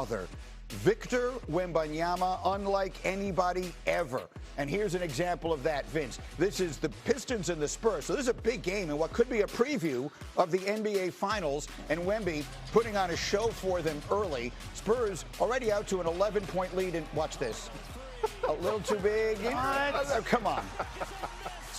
other. Victor Wembanyama, unlike anybody ever. And here's an example of that, Vince. This is the Pistons and the Spurs. So this is a big game and what could be a preview of the NBA Finals. And Wemby putting on a show for them early. Spurs already out to an 11-point lead. And watch this. A little too big. Come on.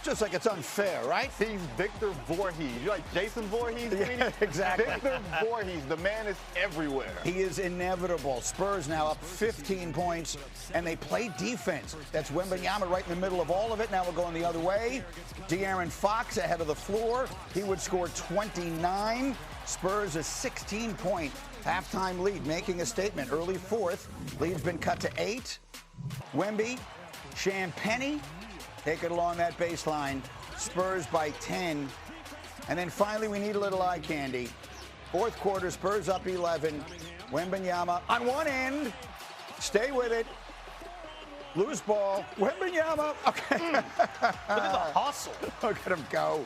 Just like it's unfair, right? He's Victor Voorhees. You like Jason Voorhees? Yeah, exactly. Victor Voorhees. The man is everywhere. He is inevitable. Spurs now up 15 points, and they play defense. That's Wembanyama right in the middle of all of it. Now we're going the other way. De'Aaron Fox ahead of the floor. He would score 29. Spurs a 16-point halftime lead, making a statement. Early fourth. Lead's been cut to 8. Wemby, Champagnie. Take it along that baseline. Spurs by 10. And then finally, we need a little eye candy. Fourth quarter, Spurs up 11. Wembanyama on one end. Stay with it. Loose ball. Wembanyama. Okay. Look at the hustle. Look at him go.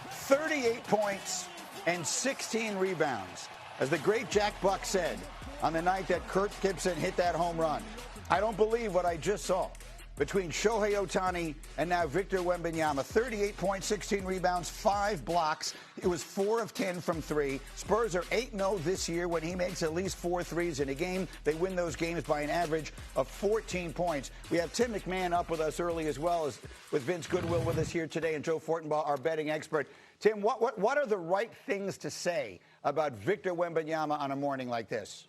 38 points and 16 rebounds. As the great Jack Buck said on the night that Kurt Gibson hit that home run, I don't believe what I just saw. Between Shohei Ohtani and now Victor Wembanyama, 38 points, 16 rebounds, 5 blocks. It was 4 of 10 from 3. Spurs are 8-0 this year when he makes at least 4 threes in a game. They win those games by an average of 14 points. We have Tim McMahon up with us early as well as with Vince Goodwill with us here today and Joe Fortenbaugh, our betting expert. Tim, what are the right things to say about Victor Wembanyama on a morning like this?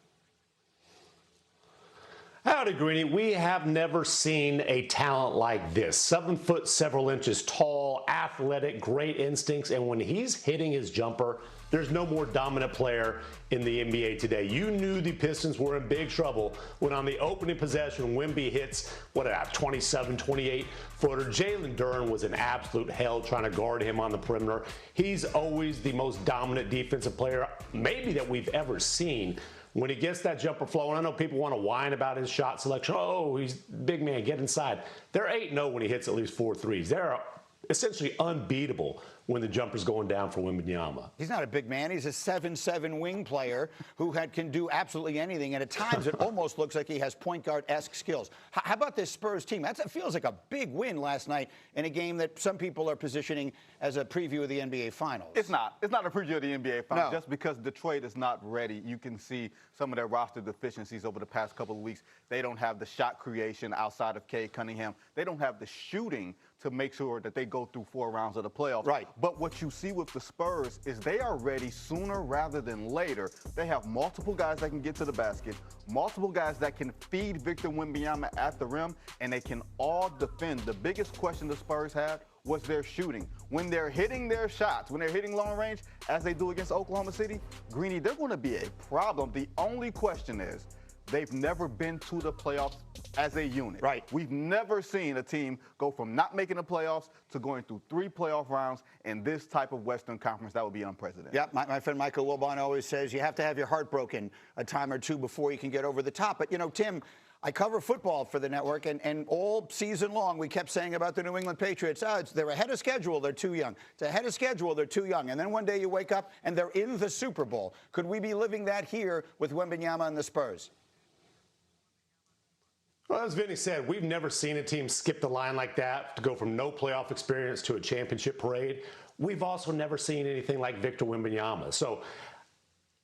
Howdy, Greeny. We have never seen a talent like this. 7 foot, several inches tall, athletic, great instincts, and when he's hitting his jumper, there's no more dominant player in the NBA today. You knew the Pistons were in big trouble when on the opening possession, Wemby hits, 27, 28-footer. Jalen Duren was an absolute hell trying to guard him on the perimeter. He's always the most dominant defensive player maybe that we've ever seen. When he gets that jumper flowing, I know people want to whine about his shot selection. Oh, he's big man, get inside. They're 8-0 when he hits at least 4 threes. They're essentially unbeatable when the jumper's going down for Wembanyama. He's not a big man. He's a 7'7" wing player who can do absolutely anything. And at times, it almost looks like he has point guard-esque skills. How about this Spurs team? That feels like a big win last night in a game that some people are positioning as a preview of the NBA Finals. It's not. It's not a preview of the NBA Finals. No. Just because Detroit is not ready, you can see some of their roster deficiencies over the past couple of weeks. They don't have the shot creation outside of Cade Cunningham. They don't have the shooting to make sure that they go through 4 rounds of the playoffs. Right. But what you see with the Spurs is they are ready sooner rather than later. They have multiple guys that can get to the basket, multiple guys that can feed Victor Wembanyama at the rim, and they can all defend. The biggest question the Spurs had was their shooting. When they're hitting their shots, when they're hitting long range, as they do against Oklahoma City, Greeny, they're going to be a problem. The only question is, they've never been to the playoffs as a unit. Right. We've never seen a team go from not making the playoffs to going through 3 playoff rounds in this type of Western Conference. That would be unprecedented. Yeah, my friend Michael Wilbon always says you have to have your heart broken a time or two before you can get over the top. But, you know, Tim, I cover football for the network, and all season long we kept saying about the New England Patriots, they're ahead of schedule, they're too young. It's ahead of schedule, they're too young. And then one day you wake up and they're in the Super Bowl. Could we be living that here with Wembanyama and the Spurs? Well, as Vinny said, we've never seen a team skip the line like that to go from no playoff experience to a championship parade. We've also never seen anything like Victor Wembanyama. So,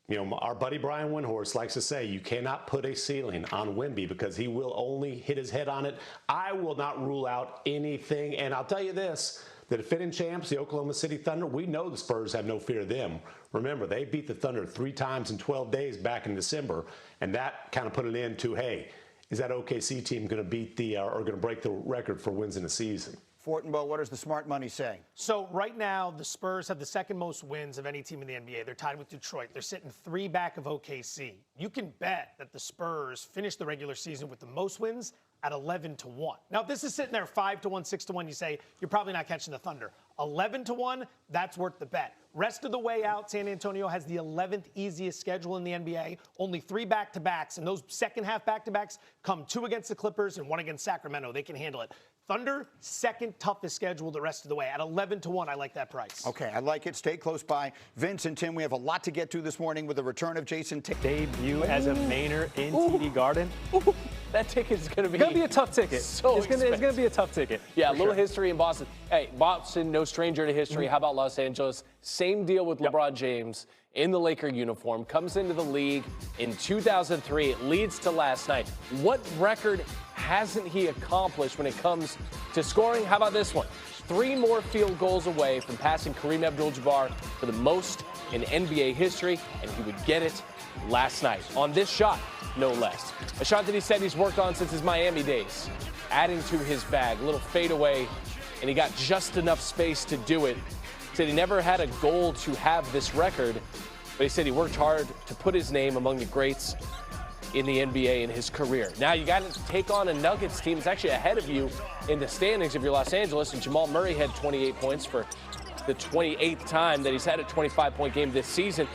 you know, our buddy Brian Windhorst likes to say you cannot put a ceiling on Wemby because he will only hit his head on it. I will not rule out anything. And I'll tell you this, the defending champs, the Oklahoma City Thunder, we know the Spurs have no fear of them. Remember, they beat the Thunder 3 times in 12 days back in December, and that kind of put an end to, hey, is that OKC team going to beat or going to break the record for wins in a season? Fortenbaugh, what does the smart money say? So right now, the Spurs have the 2nd most wins of any team in the NBA. They're tied with Detroit. They're sitting 3 back of OKC. You can bet that the Spurs finish the regular season with the most wins at 11-1. Now, if this is sitting there 5-1, 6-1, you say you're probably not catching the Thunder. 11-1, that's worth the bet. Rest of the way out, San Antonio has the 11th easiest schedule in the NBA. Only 3 back-to-backs, and those second-half back-to-backs come 2 against the Clippers and 1 against Sacramento. They can handle it. Thunder, second toughest schedule the rest of the way. At 11-1, I like that price. Okay, I like it. Stay close by. Vince and Tim, we have a lot to get to this morning with the return of Jason Tatum. Debut as a Mainer in TD Garden. That ticket is going to be a tough ticket. It's going to be a tough ticket. Yeah, a little history in Boston. Hey, Boston, no stranger to history. How about Los Angeles? Same deal with LeBron James in the Laker uniform. Comes into the league in 2003. It leads to last night. What record hasn't he accomplished when it comes to scoring? How about this one? 3 more field goals away from passing Kareem Abdul-Jabbar for the most in NBA history, and he would get it last night on this shot, no less. A shot that he said he's worked on since his Miami days, adding to his bag, a little fadeaway, and he got just enough space to do it. Said he never had a goal to have this record, but he said he worked hard to put his name among the greats in the NBA in his career. Now you got to take on a Nuggets team that's actually ahead of you in the standings if you're Los Angeles, and Jamal Murray had 28 points for the 28th time that he's had a 25-point game this season.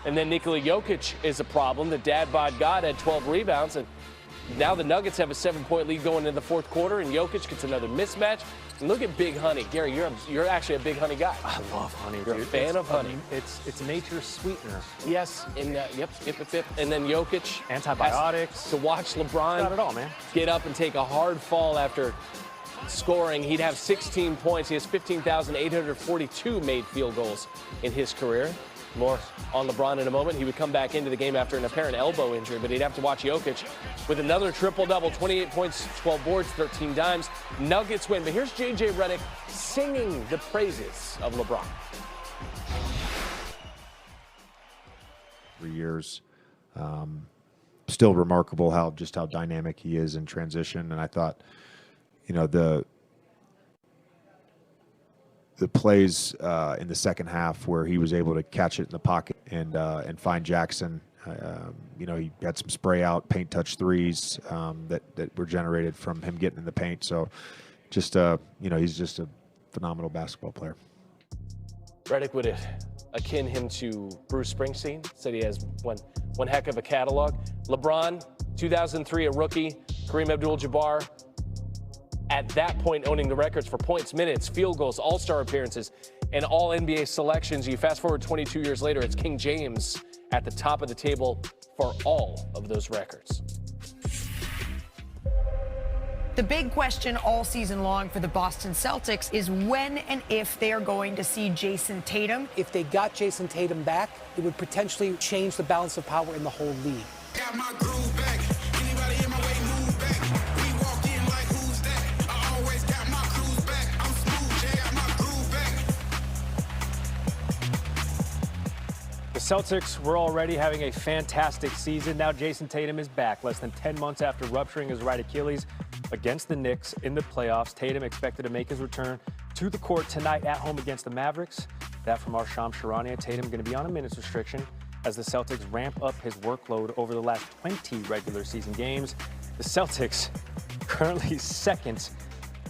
And then Nikola Jokic is a problem. The dad bod god had 12 rebounds, and now the Nuggets have a 7-point lead going into the fourth quarter, and Jokic gets another mismatch. And look at Big Honey. Gary, you're actually a Big Honey guy. I love honey, You're dude. a fan of honey. It's nature's sweetener. Yes, and yep. And then Jokic Antibiotics. has to watch LeBron Got it all, man. get up and take a hard fall after scoring. He'd have 16 points. He has 15,842 made field goals in his career. More on LeBron in a moment. He would come back into the game after an apparent elbow injury, but he'd have to watch Jokic with another triple-double, 28 points, 12 boards, 13 dimes. Nuggets win. But here's J.J. Redick singing the praises of LeBron. 3 years. Still remarkable how dynamic he is in transition. And I thought, the plays in the second half where he was able to catch it in the pocket and find Jackson. He had some spray out, paint touch threes that were generated from him getting in the paint. So he's just a phenomenal basketball player. Redick would akin him to Bruce Springsteen. Said he has one heck of a catalog. LeBron, 2003, a rookie. Kareem Abdul-Jabbar, at that point owning the records for points, minutes, field goals, all-star appearances, and all NBA selections. You fast forward 22 years later, it's King James at the top of the table for all of those records. The big question all season long for the Boston Celtics is when and if they are going to see Jason Tatum. If they got Jason Tatum back, it would potentially change the balance of power in the whole league. Got my groove back. Anybody in my way, move back. We walk in like, who's that? I always got my cruise back. I'm smooth, Jay, got my groove back. The Celtics were already having a fantastic season. Now Jason Tatum is back less than 10 months after rupturing his right Achilles against the Knicks in the playoffs. Tatum expected to make his return to the court tonight at home against the Mavericks. That from our Shams Charania. Tatum going to be on a minutes restriction as the Celtics ramp up his workload over the last 20 regular season games. The Celtics currently second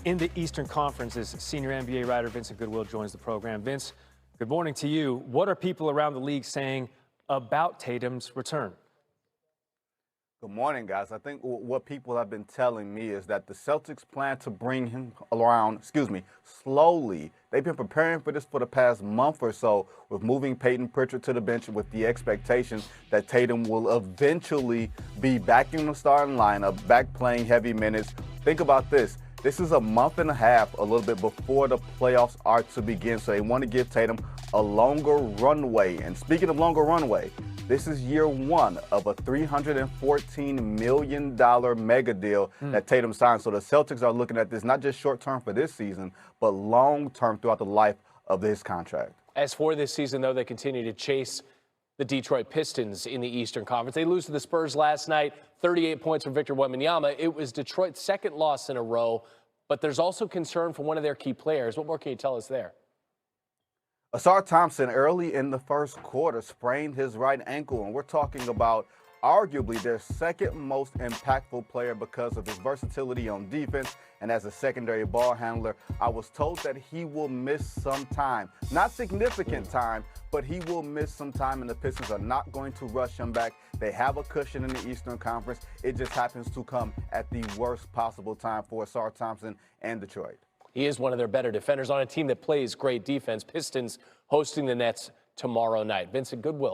in the Eastern Conference as senior NBA writer Vincent Goodwill joins the program. Vince, good morning to you. What are people around the league saying about Tatum's return? Good morning, guys. I think what people have been telling me is that the Celtics plan to bring him around, slowly. They've been preparing for this for the past month or so with moving Peyton Pritchard to the bench with the expectation that Tatum will eventually be back in the starting lineup, back playing heavy minutes. Think about this. This is a month and a half, a little bit before the playoffs are to begin, so they want to give Tatum a longer runway. And speaking of longer runway, this is year one of a $314 million mega deal that Tatum signed. So the Celtics are looking at this not just short term for this season, but long term throughout the life of his contract. As for this season, though, they continue to chase the Detroit Pistons in the Eastern Conference. They lose to the Spurs last night, 38 points from Victor Wembanyama. It was Detroit's second loss in a row, but there's also concern for one of their key players. What more can you tell us there? Asar Thompson early in the first quarter sprained his right ankle, and we're talking about arguably their second most impactful player because of his versatility on defense and as a secondary ball handler. I was told that he will miss some time. Not significant time, but he will miss some time, and the Pistons are not going to rush him back. They have a cushion in the Eastern Conference. It just happens to come at the worst possible time for Ausar Thompson and Detroit. He is one of their better defenders on a team that plays great defense. Pistons hosting the Nets tomorrow night. Vincent Goodwill